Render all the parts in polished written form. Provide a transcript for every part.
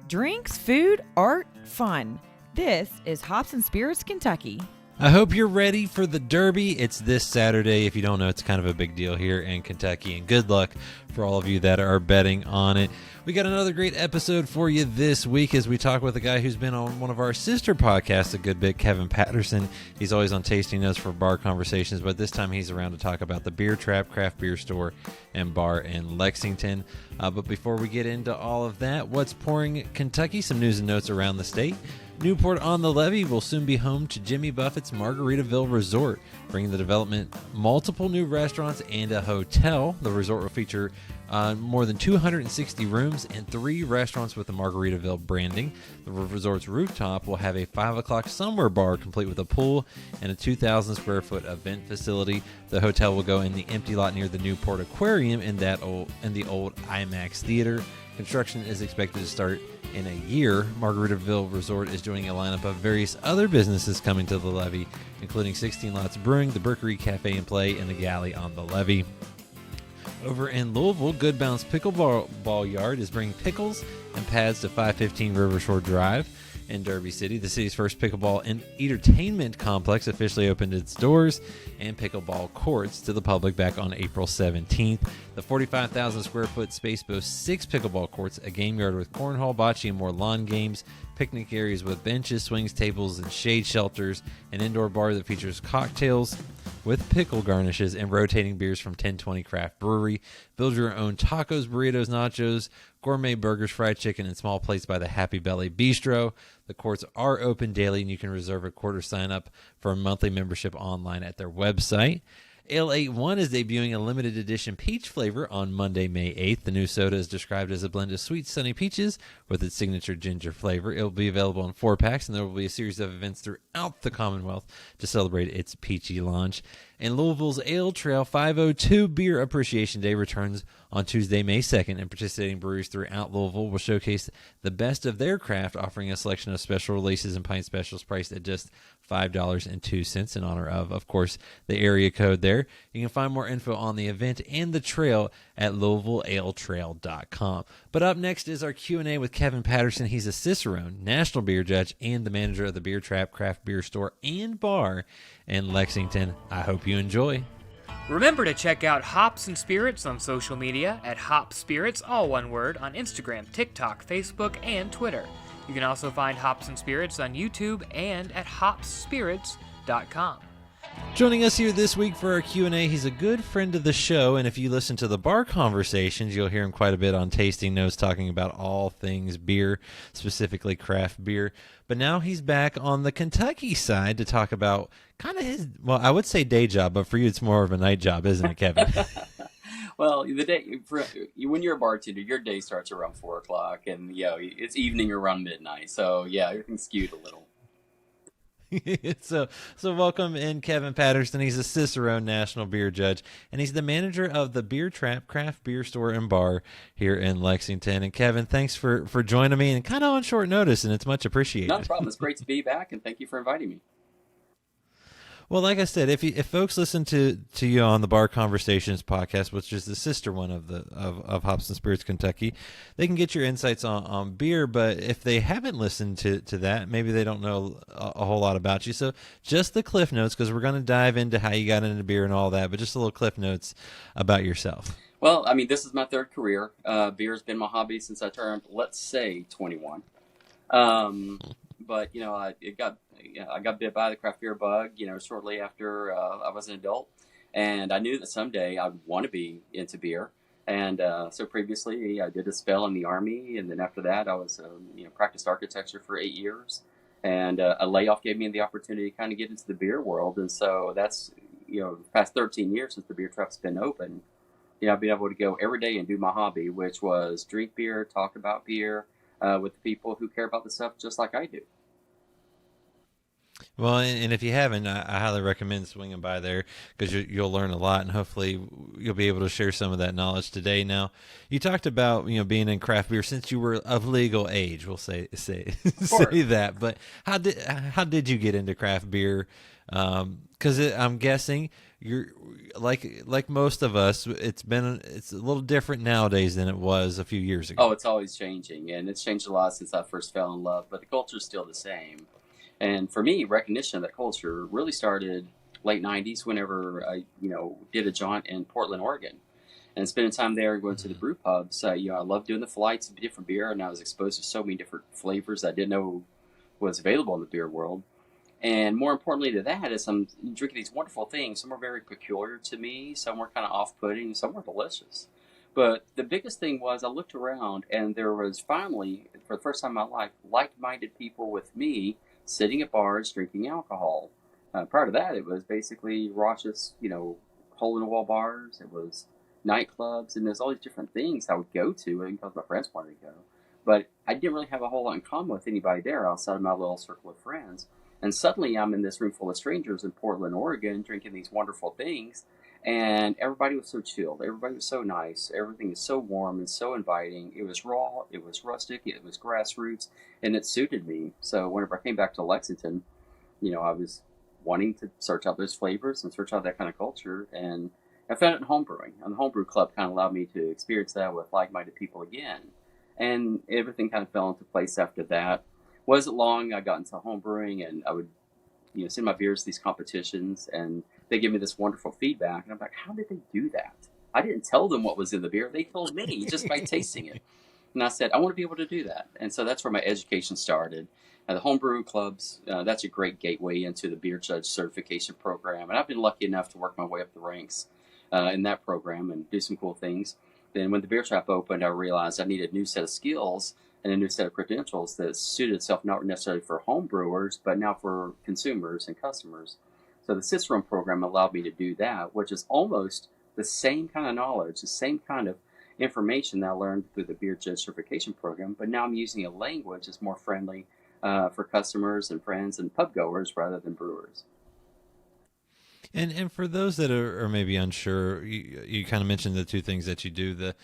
Drinks, food, art, fun. This is Hops and Spirits Kentucky. I hope you're ready for the Derby. It's this Saturday. If you don't know, it's kind of a big deal here in Kentucky. And good luck for all of you that are betting on it. We got another great episode for you this week as we talk with a guy who's been on one of our sister podcasts a good bit, Kevin Patterson. He's always on Tasting Notes for bar conversations, but this time he's around to talk about the Beer Trappe craft beer store and bar in Lexington. But before we get into all of that, what's pouring Kentucky? Some news and notes around the state. Newport on the Levee will soon be home to Jimmy Buffett's Margaritaville Resort, bringing the development multiple new restaurants and a hotel. The resort will feature more than 260 rooms and 3 restaurants with the Margaritaville branding. The resort's rooftop will have a 5 o'clock somewhere bar complete with a pool and a 2,000 square foot event facility. The hotel will go in the empty lot near the Newport Aquarium in the old IMAX Theater. Construction is expected to start in a year. Margaritaville Resort is joining a lineup of various other businesses coming to the Levee, including 16 Lots Brewing, the Brookery Cafe and Play, and the Galley on the Levee. Over in Louisville, Goodbounce Pickleball Yard is bringing pickles and pads to 515 Rivershore Drive. In Derby City, the city's first pickleball and entertainment complex officially opened its doors and pickleball courts to the public back on April 17th. The 45,000 square foot space boasts 6 pickleball courts, a game yard with cornhole, bocce, and more lawn games, picnic areas with benches, swings, tables, and shade shelters, an indoor bar that features cocktails with pickle garnishes and rotating beers from 1020 Craft Brewery. Build your own tacos, burritos, nachos, gourmet burgers, fried chicken, and small plates by the Happy Belly Bistro. The courts are open daily, and you can reserve a quarter sign-up for a monthly membership online at their website. Ale 81 is debuting a limited edition peach flavor on Monday, May 8th. The new soda is described as a blend of sweet, sunny peaches with its signature ginger flavor. It will be available in 4-packs, and there will be a series of events throughout the Commonwealth to celebrate its peachy launch. And Louisville's Ale Trail 502 Beer Appreciation Day returns on Tuesday, May 2nd, and participating breweries throughout Louisville will showcase the best of their craft, offering a selection of special releases and pint specials priced at just $5.02 in honor of course, the area code there. You can find more info on the event and the trail at LouisvilleAleTrail.com. But up next is our Q&A with Kevin Patterson. He's a cicerone, national beer judge, and the manager of the Beer Trappe craft beer store and bar in Lexington. I hope you enjoy. Remember to check out Hops and Spirits on social media at Hops Spirits, all one word, on Instagram, TikTok, Facebook, and Twitter. You can also find Hops and Spirits on YouTube and at hopsspirits.com. Joining us here this week for our Q&A, he's a good friend of the show, and if you listen to the bar conversations, you'll hear him quite a bit on Tasting Notes talking about all things beer, specifically craft beer. But now he's back on the Kentucky side to talk about kind of his, well, I would say day job, but for you it's more of a night job, isn't it, Kevin? Well, when you're a bartender, your day starts around 4 o'clock, and it's evening around midnight. So yeah, you can skew it a little. So welcome in Kevin Patterson. He's a Cicerone national beer judge, and he's the manager of the Beer Trappe craft beer store and bar here in Lexington. And Kevin, thanks for joining me, and kind of on short notice, and it's much appreciated. No problem. It's great to be back, and thank you for inviting me. Well, like I said, if folks listen to you on the Bar Conversations podcast, which is the sister one of Hops and Spirits Kentucky, they can get your insights on beer. But if they haven't listened to that, maybe they don't know a whole lot about you. So just the cliff notes, because we're going to dive into how you got into beer and all that, but just a little cliff notes about yourself. Well, I mean, this is my third career. Beer has been my hobby since I turned, let's say, 21. But I got bit by the craft beer bug, shortly after I was an adult, and I knew that someday I would want to be into beer. And so previously I did a spell in the Army, and then after that I was practiced architecture for 8 years, and a layoff gave me the opportunity to kind of get into the beer world. And so that's the past 13 years since the Beer Trappe's been open. I've been able to go every day and do my hobby, which was drink beer, talk about beer with the people who care about the stuff just like I do. Well, and if you haven't, I highly recommend swinging by there because you'll learn a lot, and hopefully you'll be able to share some of that knowledge today. Now, you talked about being in craft beer since you were of legal age. We'll say Of course. say that. But how did you get into craft beer? Because I'm guessing you're like most of us. It's a little different nowadays than it was a few years ago. Oh, it's always changing, and it's changed a lot since I first fell in love, but the culture's still the same. And for me, recognition of that culture really started late 90s whenever I, did a jaunt in Portland, Oregon. And spending time there, going to the brew pubs, I love doing the flights of different beer, and I was exposed to so many different flavors I didn't know was available in the beer world. And more importantly to that is I'm drinking these wonderful things. Some are very peculiar to me, some were kind of off-putting, some were delicious. But the biggest thing was I looked around, and there was finally, for the first time in my life, like-minded people with me sitting at bars drinking alcohol. Prior to that, it was basically raucous, hole-in-the-wall bars. It was nightclubs, and there's all these different things I would go to because my friends wanted to go. But I didn't really have a whole lot in common with anybody there outside of my little circle of friends. And suddenly I'm in this room full of strangers in Portland, Oregon, drinking these wonderful things. And everybody was so chilled. Everybody was so nice. Everything is so warm and so inviting. It was raw. It was rustic. It was grassroots. And it suited me. So whenever I came back to Lexington, I was wanting to search out those flavors and search out that kind of culture. And I found it in homebrewing. And the homebrew club kind of allowed me to experience that with like-minded people again. And everything kind of fell into place after that. Wasn't long, I got into homebrewing, and I would send my beers to these competitions, and they give me this wonderful feedback. And I'm like, how did they do that? I didn't tell them what was in the beer. They told me just by tasting it. And I said, I want to be able to do that. And so that's where my education started. And the homebrew clubs, that's a great gateway into the beer judge certification program. And I've been lucky enough to work my way up the ranks in that program and do some cool things. Then when the Beer Trappe opened, I realized I needed a new set of skills and a new set of credentials that suited itself not necessarily for home brewers, but now for consumers and customers. So the cicerone program allowed me to do that, which is almost the same kind of knowledge, the same kind of information that I learned through the beer judge certification program, but now I'm using a language that's more friendly for customers and friends and pub goers rather than brewers. And for those that are maybe unsure, you kind of mentioned the two things that you do. The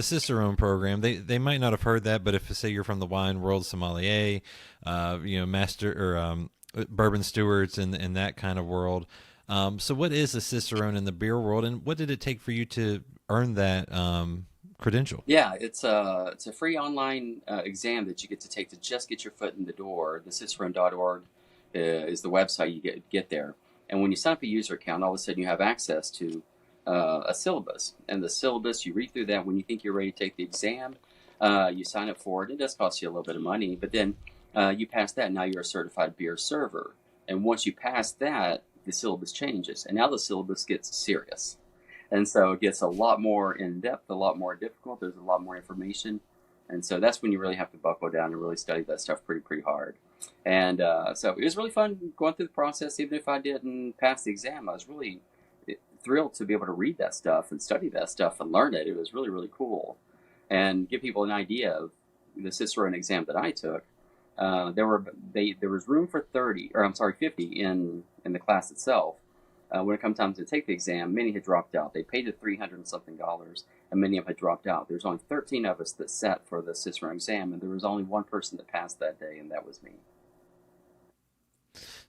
cicerone program, they might not have heard that, but if say you're from the wine world, sommelier, master or bourbon stewards in that kind of world. So what is a cicerone in the beer world, and what did it take for you to earn that credential? Yeah, it's a free online exam that you get to take to just get your foot in the door. The cicerone.org is the website you get there. And when you sign up a user account, all of a sudden you have access to a syllabus. And the syllabus, you read through that. When you think you're ready to take the exam, you sign up for it. It does cost you a little bit of money, but then you pass that, now you're a certified beer server. And once you pass that, the syllabus changes. And now the syllabus gets serious. And so it gets a lot more in-depth, a lot more difficult. There's a lot more information. And so that's when you really have to buckle down and really study that stuff pretty hard. And so it was really fun going through the process. Even if I didn't pass the exam, I was really thrilled to be able to read that stuff and study that stuff and learn it. It was really cool. And give people an idea of the Cicerone exam that I took. There was room for 50 in the class itself. When it comes time to take the exam, many had dropped out. They paid the $300 and something, and many of them had dropped out. There was only 13 of us that sat for the Cicerone exam, and there was only one person that passed that day, and that was me.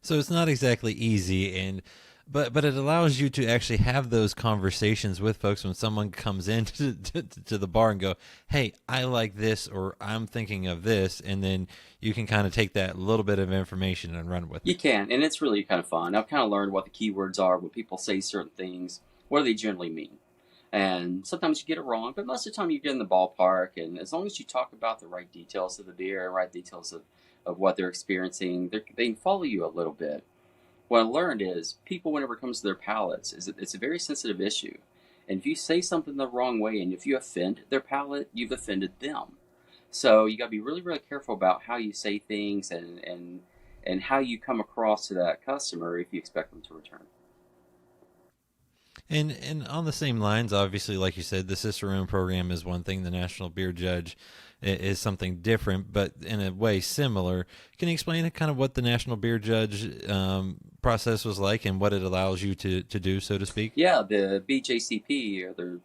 So it's not exactly easy, but it allows you to actually have those conversations with folks when someone comes in to the bar and go, hey, I like this, or I'm thinking of this, and then you can kind of take that little bit of information and run with it. You can, and it's really kind of fun. I've kind of learned what the keywords are when people say certain things. What do they generally mean? And sometimes you get it wrong, but most of the time you get in the ballpark, and as long as you talk about the right details of the beer, right details of what they're experiencing, they can follow you a little bit. What I learned is people, whenever it comes to their palates, it's a very sensitive issue. And if you say something the wrong way, and if you offend their palate, you've offended them. So you got to be really careful about how you say things and how you come across to that customer if you expect them to return. And on the same lines, obviously, like you said, the cicerone program is one thing. The national beer judge is something different, but in a way similar. Can you explain kind of what the national beer judge process was like and what it allows you to do, so to speak? Yeah, the BJCP, or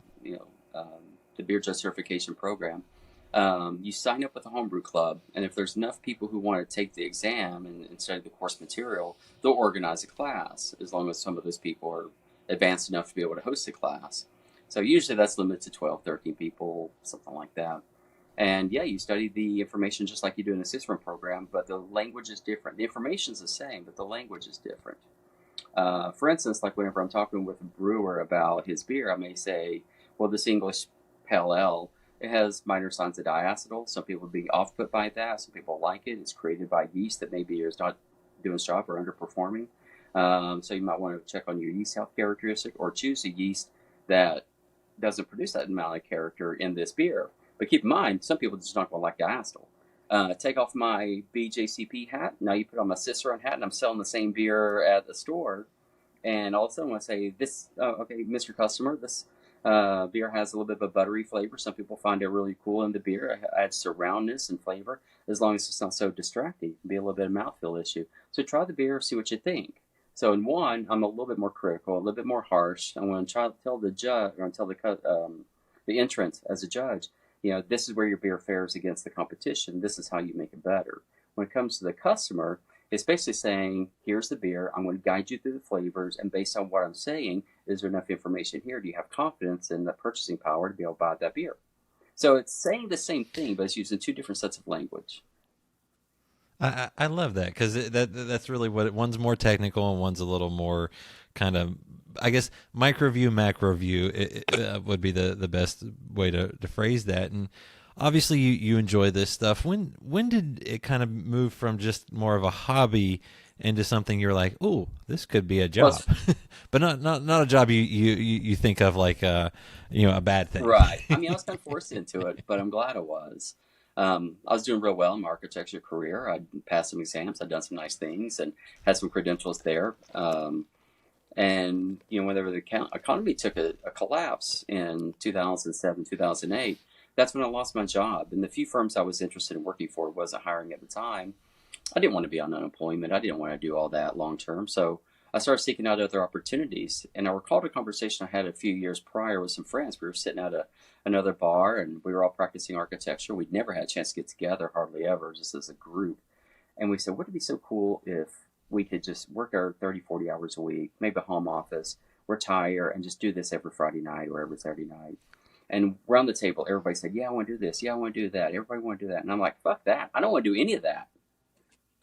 the beer judge certification program. You sign up with a homebrew club, and if there's enough people who want to take the exam and study the course material, they'll organize a class, as long as some of those people are advanced enough to be able to host a class. So usually that's limited to 12, 13 people, something like that. And yeah, you study the information just like you do in a cicerone program, but the language is different. The information's the same, but the language is different. For instance, like whenever I'm talking with a brewer about his beer, I may say, well, this English Pale Ale, it has minor signs of diacetyl. Some people would be off-put by that. Some people like it. It's created by yeast that maybe is not doing its job or underperforming. So you might want to check on your yeast health characteristic, or choose a yeast that doesn't produce that amount of character in this beer. But keep in mind, some people just not going to like diacetyl. Take off my BJCP hat. Now you put on my cicerone hat, and I'm selling the same beer at the store. And all of a sudden, I say, okay, Mr. Customer, this beer has a little bit of a buttery flavor. Some people find it really cool in the beer. It adds to roundness and flavor, as long as it's not so distracting. It can be a little bit of mouthfeel issue. So try the beer, see what you think. So in one, I'm a little bit more critical, a little bit more harsh. I'm going to tell the judge, or tell the entrant as a judge, this is where your beer fares against the competition. This is how you make it better. When it comes to the customer, it's basically saying, here's the beer. I'm going to guide you through the flavors. And based on what I'm saying, is there enough information here? Do you have confidence in the purchasing power to be able to buy that beer? So it's saying the same thing, but it's using two different sets of language. I love that, because that's really what one's more technical and one's a little more kind of, I guess, micro view, macro view would be the best way to phrase that. And obviously you enjoy this stuff. When did it kind of move from just more of a hobby into something you're like, oh, this could be a job, but not a job you think of like a bad thing, right? I mean, I was kind of forced into it, but I'm glad I was. I was doing real well in my architecture career. I'd passed some exams, I'd done some nice things, and had some credentials there. And whenever the economy took a collapse in 2007, 2008, that's when I lost my job. And the few firms I was interested in working for wasn't hiring at the time. I didn't want to be on unemployment. I didn't want to do all that long term. So I started seeking out other opportunities. And I recalled a conversation I had a few years prior with some friends. We were sitting at another bar, and we were all practicing architecture. We'd never had a chance to get together, hardly ever, just as a group. And we said, wouldn't it be so cool if we could just work our 30, 40 hours a week, maybe a home office, retire, and just do this every Friday night or every Saturday night. And around the table, everybody said, yeah, I want to do this. Yeah, I want to do that. Everybody want to do that. And I'm like, fuck that. I don't want to do any of that.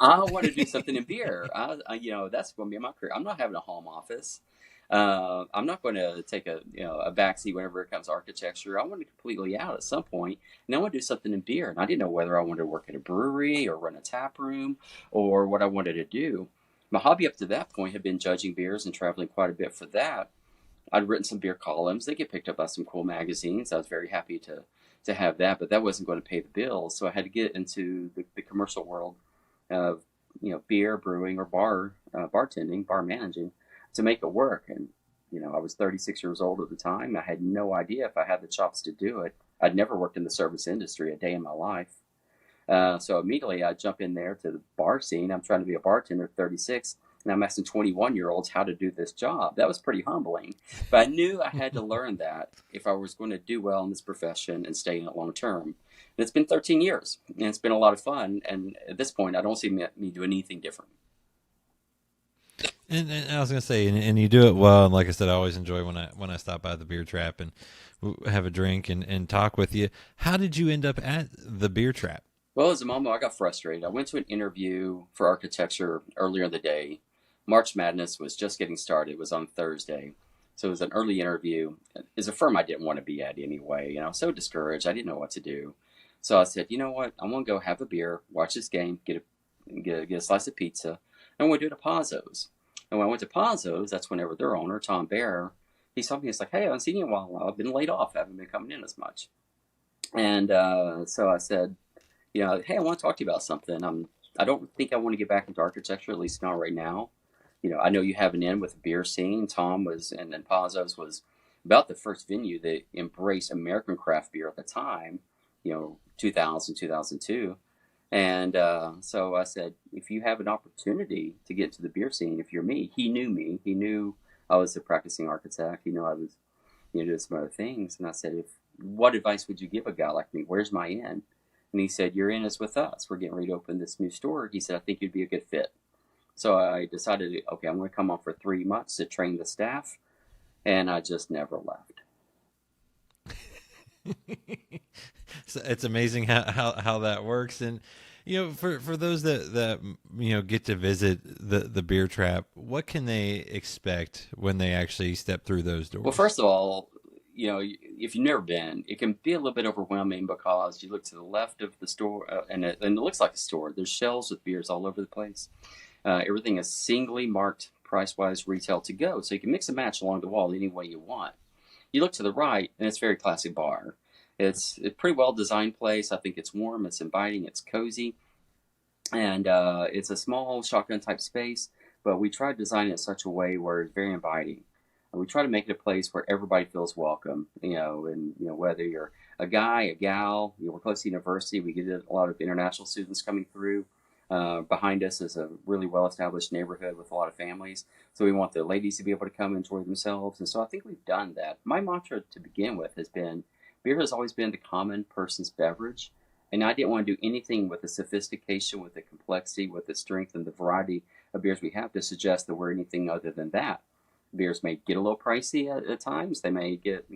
I want to do something in beer. That's going to be my career. I'm not having a home office. I'm not going to take a backseat whenever it comes to architecture. I want to completely out at some point, and I want to do something in beer. And I didn't know whether I wanted to work at a brewery or run a tap room or what I wanted to do. My hobby up to that point had been judging beers and traveling quite a bit for that. I'd written some beer columns. They get picked up by some cool magazines. I was very happy to have that, but that wasn't going to pay the bills. So I had to get into the commercial world of beer brewing or bartending, bar managing, to make it work. And I was 36 years old at the time. I had no idea if I had the chops to do it. I'd never worked in the service industry a day in my life. So immediately I jump in there to the bar scene. I'm trying to be a bartender at 36, and I'm asking 21-year-olds how to do this job. That was pretty humbling. But I knew I had to learn that if I was going to do well in this profession and stay in it long term. And it's been 13 years, and it's been a lot of fun. And at this point, I don't see me doing anything different. And I was going to say, and you do it well. And like I said, I always enjoy when I stop by the Beer Trappe and have a drink and talk with you. How did you end up at the Beer Trappe? Well, as a mom, I got frustrated. I went to an interview for architecture earlier in the day. March Madness was just getting started. It was on Thursday. So it was an early interview. It's a firm I didn't want to be at anyway. I was so discouraged. I didn't know what to do. So I said, you know what? I'm going to go have a beer, watch this game, get a slice of pizza, and I'm going to do it at Pazzo's. And when I went to Pazzo's, that's whenever their owner, Tom Baer, he saw me. He's like, hey, I haven't seen you in a while. I've been laid off. I haven't been coming in as much. And so I said, hey, I want to talk to you about something. I don't think I want to get back into architecture, at least not right now. I know you have an in with the beer scene. Tom was, and then Pazos was about the first venue that embraced American craft beer at the time, 2000, 2002. And so I said, if you have an opportunity to get to the beer scene, if you're me, he knew I was a practicing architect. He knew I was, doing some other things. And I said, what advice would you give a guy like me? Where's my in? And he said, your in is with us. We're getting ready to open this new store. He said, I think you'd be a good fit. So I decided, okay, I'm going to come on for 3 months to train the staff. And I just never left. So it's amazing how that works. And, for those that get to visit the Beer Trappe, what can they expect when they actually step through those doors? Well, first of all, if you've never been, it can be a little bit overwhelming because you look to the left of the store and it looks like a store. There's shelves with beers all over the place. Everything is singly marked price-wise retail to go. So you can mix and match along the wall any way you want. You look to the right and it's a very classic bar. It's a pretty well-designed place. I think it's warm, it's inviting, it's cozy. And it's a small shotgun-type space, but we try to design it in such a way where it's very inviting. And we try to make it a place where everybody feels welcome, and whether you're a guy, a gal, we're close to university. We get a lot of international students coming through. Behind us is a really well-established neighborhood with a lot of families. So we want the ladies to be able to come enjoy themselves. And so I think we've done that. My mantra to begin with has been, beer has always been the common person's beverage. And I didn't want to do anything with the sophistication, with the complexity, with the strength and the variety of beers we have to suggest that we're anything other than that. Beers may get a little pricey at times. They may get,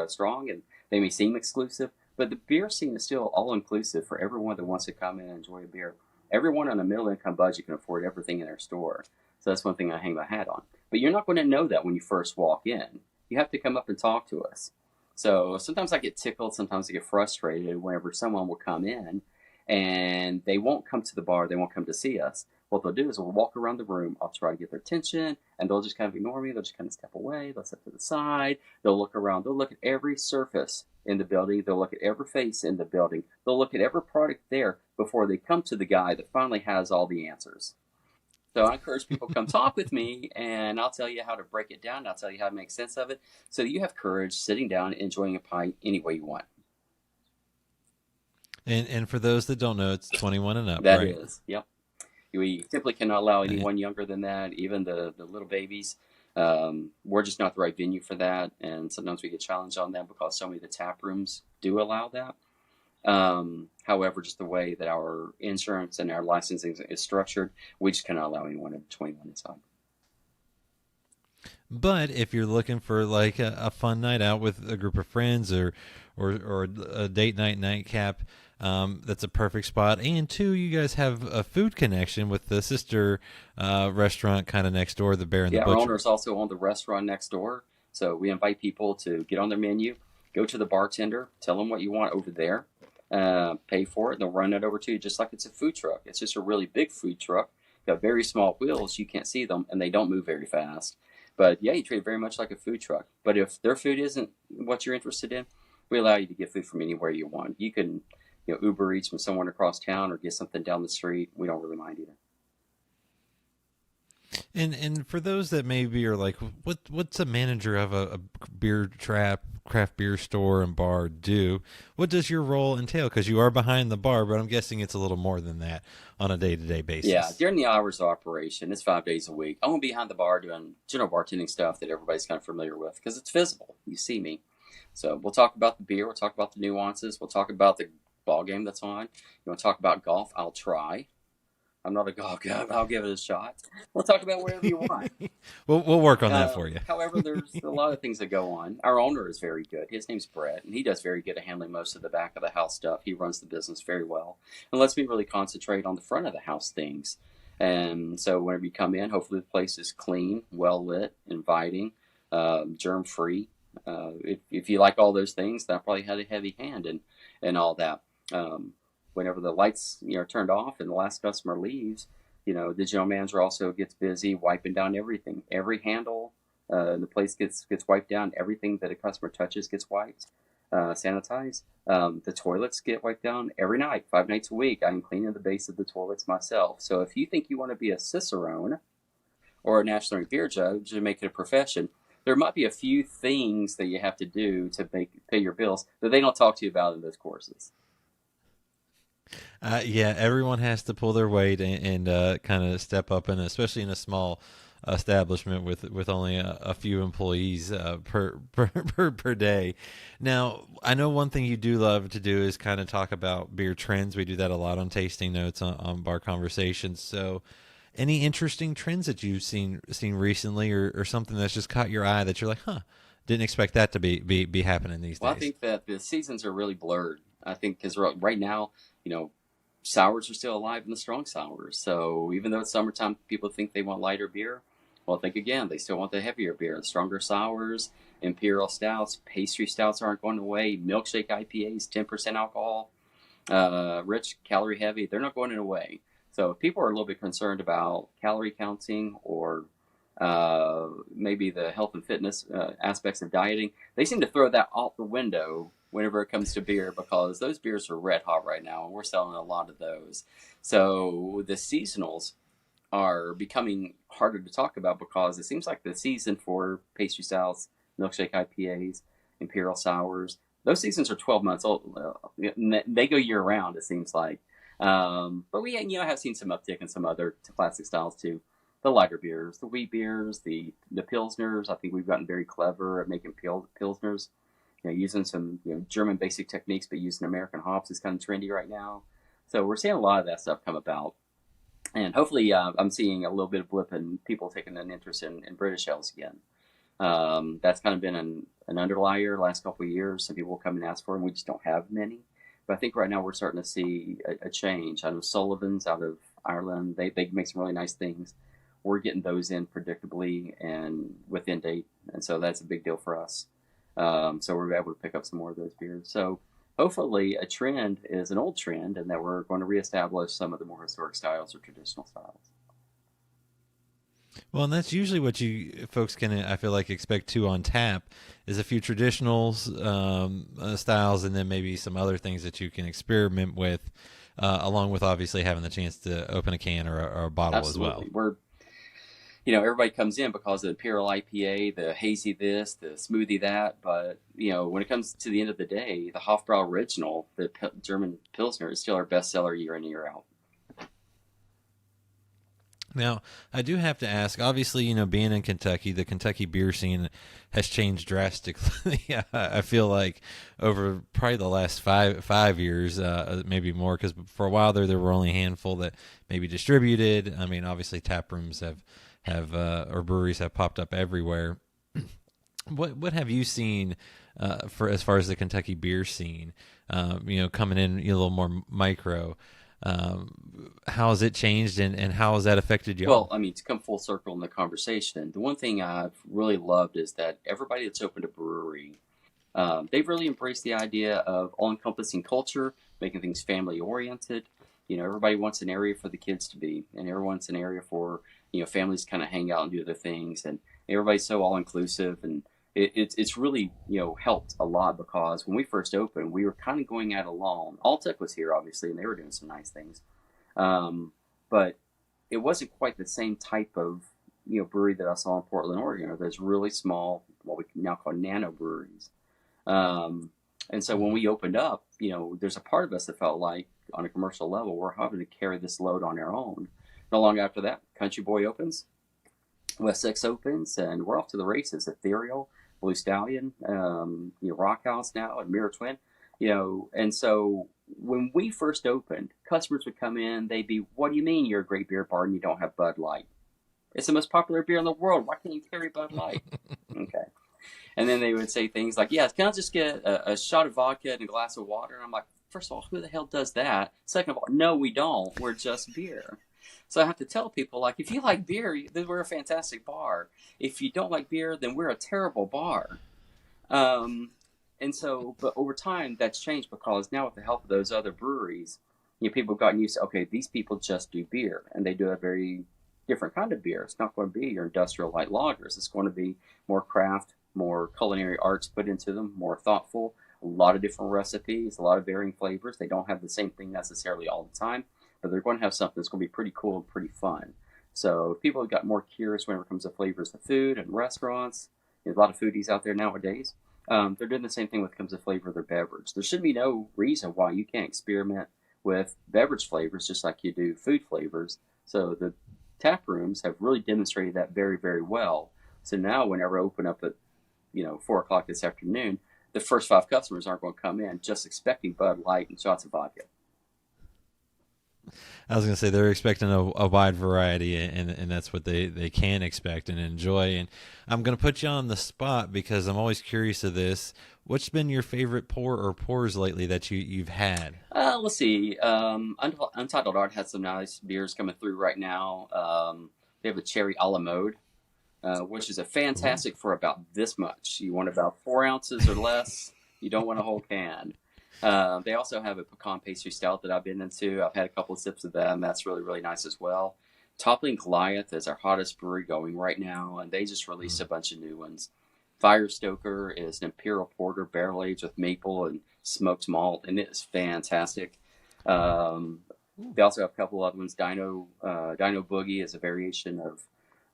strong, and they may seem exclusive. But the beer scene is still all-inclusive for everyone that wants to come in and enjoy a beer. Everyone on a middle-income budget can afford everything in their store. So that's one thing I hang my hat on. But you're not going to know that when you first walk in. You have to come up and talk to us. So sometimes I get tickled, sometimes I get frustrated whenever someone will come in and they won't come to the bar, they won't come to see us. What they'll do is we'll walk around the room, I'll try to get their attention, and they'll just kind of ignore me, they'll just kind of step away, they'll step to the side, they'll look around, they'll look at every surface in the building, they'll look at every face in the building, they'll look at every product there before they come to the guy that finally has all the answers. So I encourage people to come talk with me, and I'll tell you how to break it down. I'll tell you how to make sense of it, so you have courage sitting down and enjoying a pint any way you want. And for those that don't know, it's 21 and up, That right? is, yep. We simply cannot allow anyone younger than that, even the little babies. We're just not the right venue for that, and sometimes we get challenged on that because so many of the tap rooms do allow that. However, just the way that our insurance and our licensing is structured, we just cannot allow anyone under 21 inside. But if you're looking for like a fun night out with a group of friends or a date night nightcap, that's a perfect spot. And two, you guys have a food connection with the sister restaurant kind of next door, the Bear and the Butcher. Yeah, our owner's also on the restaurant next door. So we invite people to get on their menu, go to the bartender, tell them what you want over there, pay for it, and they'll run it over to you just like it's a food truck. It's just a really big food truck. Got very small wheels, you can't see them, and they don't move very fast. But yeah, you treat it very much like a food truck. But if their food isn't what you're interested in, we allow you to get food from anywhere you want. You can, Uber Eats from someone across town or get something down the street. We don't really mind either. And for those that maybe are like, what's a manager of a beer trap, craft beer store and bar do? What does your role entail? Because you are behind the bar, but I'm guessing it's a little more than that on a day-to-day basis. Yeah, during the hours of operation, it's 5 days a week. I'm behind the bar doing general bartending stuff that everybody's kind of familiar with because it's visible. You see me. So we'll talk about the beer. We'll talk about the nuances. We'll talk about the ball game that's on. You want to talk about golf? I'll try. I'm not a golf guy, but I'll give it a shot. We'll talk about whatever you want. We'll work on that for you. However, there's a lot of things that go on. Our owner is very good. His name's Brett, and he does very good at handling most of the back of the house stuff. He runs the business very well and lets me really concentrate on the front of the house things. And so whenever you come in, hopefully the place is clean, well-lit, inviting, germ-free. If you like all those things, that probably had a heavy hand in all that. Whenever the lights are turned off and the last customer leaves, the general manager also gets busy wiping down everything. Every handle in the place gets wiped down. Everything that a customer touches gets wiped, sanitized. The toilets get wiped down every night, 5 nights a week. I'm cleaning the base of the toilets myself. So if you think you want to be a cicerone or a national beer judge to make it a profession, there might be a few things that you have to do to pay your bills that they don't talk to you about in those courses. Yeah, everyone has to pull their weight and kind of step up, and especially in a small establishment with only a few employees per day. Now, I know one thing you do love to do is kind of talk about beer trends. We do that a lot on tasting notes on Bar Conversations. So, any interesting trends that you've seen recently, or something that's just caught your eye that you're like, huh, didn't expect that to be happening these days? I think that the seasons are really blurred. I think because right now, sours are still alive in the strong sours. So even though it's summertime, people think they want lighter beer. Well, think again. They still want the heavier beer, the stronger sours, imperial stouts, pastry stouts aren't going away. Milkshake IPAs, 10% alcohol, rich, calorie heavy. They're not going away. So if people are a little bit concerned about calorie counting or maybe the health and fitness aspects of dieting, they seem to throw that out the window whenever it comes to beer, because those beers are red hot right now, and we're selling a lot of those. So the seasonals are becoming harder to talk about, because it seems like the season for pastry stouts, milkshake IPAs, imperial sours, those seasons are 12 months old. They go year round, it seems like. But we have seen some uptick in some other classic styles too. The lighter beers, the wheat beers, the pilsners. I think we've gotten very clever at making pilsners. Using some German basic techniques, but using American hops is kind of trendy right now. So we're seeing a lot of that stuff come about. And hopefully I'm seeing a little bit of blip in people taking an interest in British ales again. That's kind of been an underlier the last couple of years. Some people come and ask for them. We just don't have many. But I think right now we're starting to see a change. I know Sullivan's out of Ireland. They make some really nice things. We're getting those in predictably and within date. And so that's a big deal for us. So we're able to pick up some more of those beers. So hopefully a trend is an old trend, and that we're going to reestablish some of the more historic styles or traditional styles. Well, and that's usually what you folks can, I feel like, expect too on tap, is a few traditional styles, and then maybe some other things that you can experiment with, along with obviously having the chance to open a can or a bottle. Absolutely. As well. Everybody comes in because of the Imperial IPA, the hazy this, the smoothie that, but, when it comes to the end of the day, the Hofbrau Original, the German Pilsner, is still our bestseller year in, year out. Now, I do have to ask, obviously, being in Kentucky, the Kentucky beer scene has changed drastically. I feel like over probably the last five years, maybe more, because for a while there were only a handful that maybe distributed. I mean, obviously tap rooms have or breweries have popped up everywhere. What have you seen for as far as the Kentucky beer scene? Coming in a little more micro. How has it changed, and how has that affected you? Well, to come full circle in the conversation, the one thing I've really loved is that everybody that's opened a brewery, they've really embraced the idea of all-encompassing culture, making things family-oriented. Everybody wants an area for the kids to be, and everyone wants an area for families kind of hang out and do other things, and everybody's so all-inclusive, and it's really helped a lot, because when we first opened, we were kind of going at it alone. Alltech was here, obviously, and they were doing some nice things, but it wasn't quite the same type of brewery that I saw in Portland, Oregon. There's really small, what we now call nano breweries, and so when we opened up, there's a part of us that felt like on a commercial level we're having to carry this load on our own. Not long after that, Country Boy opens, Wessex opens, and we're off to the races. Ethereal, Blue Stallion, Rock House now, and Mirror Twin, and so when we first opened, customers would come in, they'd be, "What do you mean you're a great beer bar and you don't have Bud Light? It's the most popular beer in the world. Why can't you carry Bud Light?" Okay. And then they would say things like, "Yeah, can I just get a shot of vodka and a glass of water?" And I'm like, first of all, who the hell does that? Second of all, no, we don't. We're just beer. So I have to tell people, like, if you like beer, then we're a fantastic bar. If you don't like beer, then we're a terrible bar. And so, but over time, that's changed, because now with the help of those other breweries, people have gotten used to, okay, these people just do beer, and they do a very different kind of beer. It's not going to be your industrial light lagers. It's going to be more craft, more culinary arts put into them, more thoughtful, a lot of different recipes, a lot of varying flavors. They don't have the same thing necessarily all the time, but they're going to have something that's going to be pretty cool and pretty fun. So if people have got more curious whenever it comes to flavors of food and restaurants, there's a lot of foodies out there nowadays. They're doing the same thing when it comes to flavor of their beverage. There should be no reason why you can't experiment with beverage flavors just like you do food flavors. So the tap rooms have really demonstrated that very, very well. So now whenever I open up at 4 o'clock this afternoon, the first 5 customers aren't going to come in just expecting Bud Light and shots of vodka. I was going to say they're expecting a wide variety, and that's what they can expect and enjoy. And I'm going to put you on the spot because I'm always curious of this. What's been your favorite pour or pours lately that you've had? Let's see. Untitled Art has some nice beers coming through right now. They have a cherry a la mode, which is a fantastic for about this much. You want about 4 ounces or less. You don't want a whole can. They also have a pecan pastry stout that I've been into. I've had a couple of sips of that, and that's really, really nice as well. Toppling Goliath is our hottest brewery going right now, and they just released a bunch of new ones. Firestoker is an imperial porter, barrel aged with maple and smoked malt, and it is fantastic. They also have a couple other ones. Dino Boogie is a variation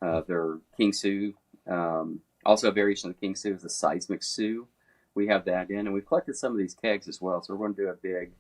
of their King Sue. Also a variation of the King Sue is the Seismic Sue. We have that in, and we've collected some of these kegs as well. So we're going to do a big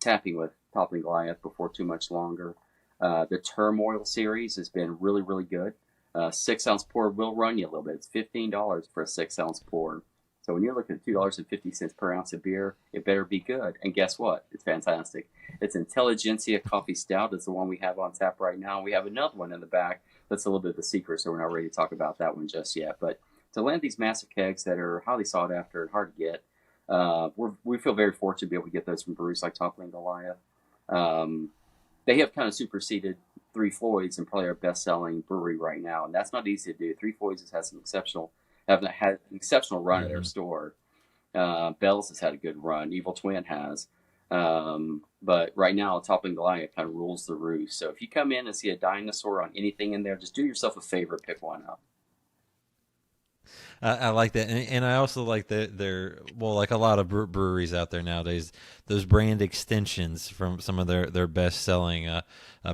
tapping with Toppling Goliath before too much longer. The Turmoil series has been really, really good. 6-ounce pour will run you a little bit. It's $15 for a 6-ounce pour. So when you're looking at $2.50 per ounce of beer, it better be good. And guess what? It's fantastic. It's Intelligentsia Coffee Stout. It's the one we have on tap right now. We have another one in the back that's a little bit of a secret, so we're not ready to talk about that one just yet. But to land these massive kegs that are highly sought after and hard to get, we feel very fortunate to be able to get those from breweries like Toppling Goliath. They have kind of superseded Three Floyds and probably our best-selling brewery right now, and that's not easy to do. Three Floyds has had an exceptional run at their store. Bell's has had a good run. Evil Twin has. But right now, Toppling Goliath kind of rules the roost. So if you come in and see a dinosaur on anything in there, just do yourself a favor, pick one up. I like that, and I also like that they're like a lot of breweries out there nowadays. Those brand extensions from some of their best selling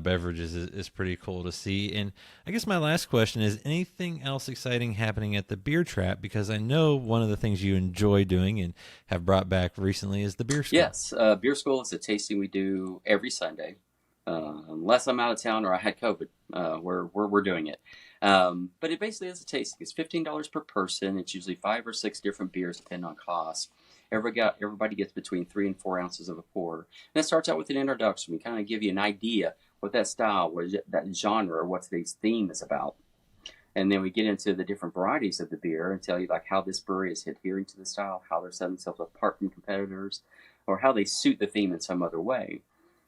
beverages is pretty cool to see. And I guess my last question is: anything else exciting happening at the Beer Trappe? Because I know one of the things you enjoy doing and have brought back recently is the Beer School. Yes, Beer School is a tasting we do every Sunday, unless I'm out of town or I had COVID. We're doing it. But it basically is a tasting. It's $15 per person. It's usually 5 or 6 different beers, depending on cost. Everybody gets between 3 and 4 ounces of a pour. And it starts out with an introduction. We kind of give you an idea what that style, that genre, or what today's theme is about. And then we get into the different varieties of the beer and tell you like how this brewery is adhering to the style, how they're setting themselves apart from competitors, or how they suit the theme in some other way.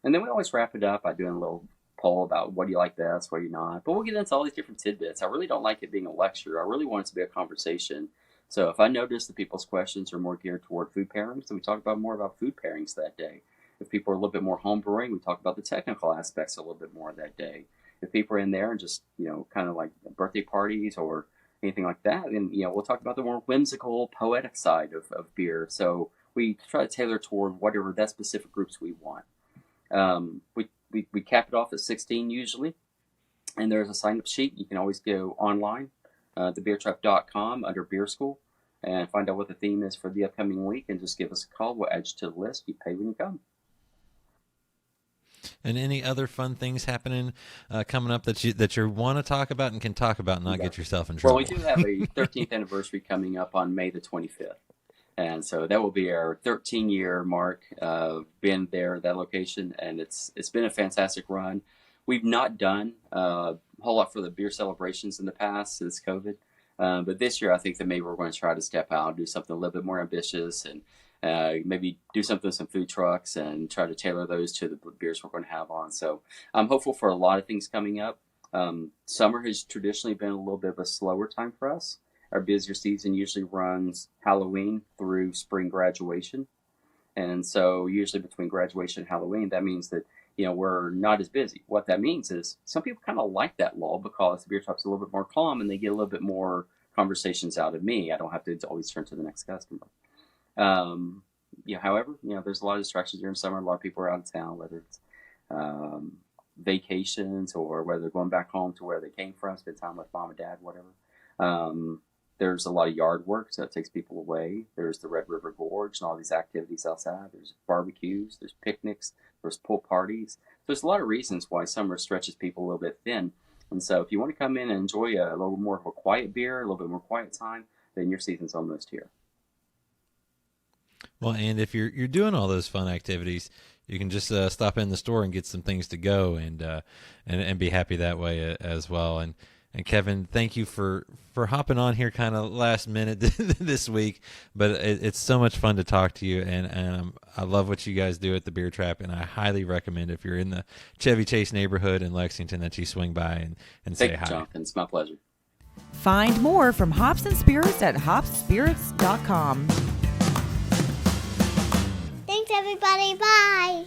And then we always wrap it up by doing a little poll about what do you like best, what do you not. But we'll get into all these different tidbits. I really don't like it being a lecture. I really want it to be a conversation. So if I notice that people's questions are more geared toward food pairings, then we talk about more about food pairings that day. If people are a little bit more home brewing, we talk about the technical aspects a little bit more that day. If people are in there and just, kind of like birthday parties or anything like that, then, we'll talk about the more whimsical, poetic side of beer. So we try to tailor toward whatever that specific groups we want. We cap it off at 16 usually, and there's a sign-up sheet. You can always go online, thebeertrappe.com under Beer School, and find out what the theme is for the upcoming week, and just give us a call. We'll add you to the list. You pay when you come. And any other fun things happening coming up that you want to talk about and can talk about and not get yourself in trouble? Well, we do have a 13th anniversary coming up on May the 25th. And so that will be our 13-year mark of being there at that location, and it's been a fantastic run. We've not done a whole lot for the beer celebrations in the past since COVID, but this year I think that maybe we're going to try to step out, do something a little bit more ambitious, and maybe do something with some food trucks and try to tailor those to the beers we're going to have on. So I'm hopeful for a lot of things coming up. Summer has traditionally been a little bit of a slower time for us. Our busier season usually runs Halloween through spring graduation. And so usually between graduation and Halloween, that means that, we're not as busy. What that means is some people kind of like that lull because the Beer Trappe's a little bit more calm and they get a little bit more conversations out of me. I don't have to always turn to the next customer. However, there's a lot of distractions during summer. A lot of people are out of town, whether it's vacations, or whether they're going back home to where they came from, spend time with mom and dad, whatever. There's a lot of yard work, so it takes people away. There's the Red River Gorge and all these activities outside. There's barbecues, there's picnics, there's pool parties. So there's a lot of reasons why summer stretches people a little bit thin. And so if you want to come in and enjoy a little more of a quiet beer, a little bit more quiet time, then your season's almost here. Well, and if you're doing all those fun activities, you can just stop in the store and get some things to go and be happy that way as well. And Kevin, thank you for hopping on here kind of last minute this week, but it's so much fun to talk to you, and I love what you guys do at the Beer Trappe, and I highly recommend if you're in the Chevy Chase neighborhood in Lexington that you swing by and say hi. Jonathan, it's my pleasure. Find more from Hops and Spirits at hopspirits.com. Thanks, everybody. Bye.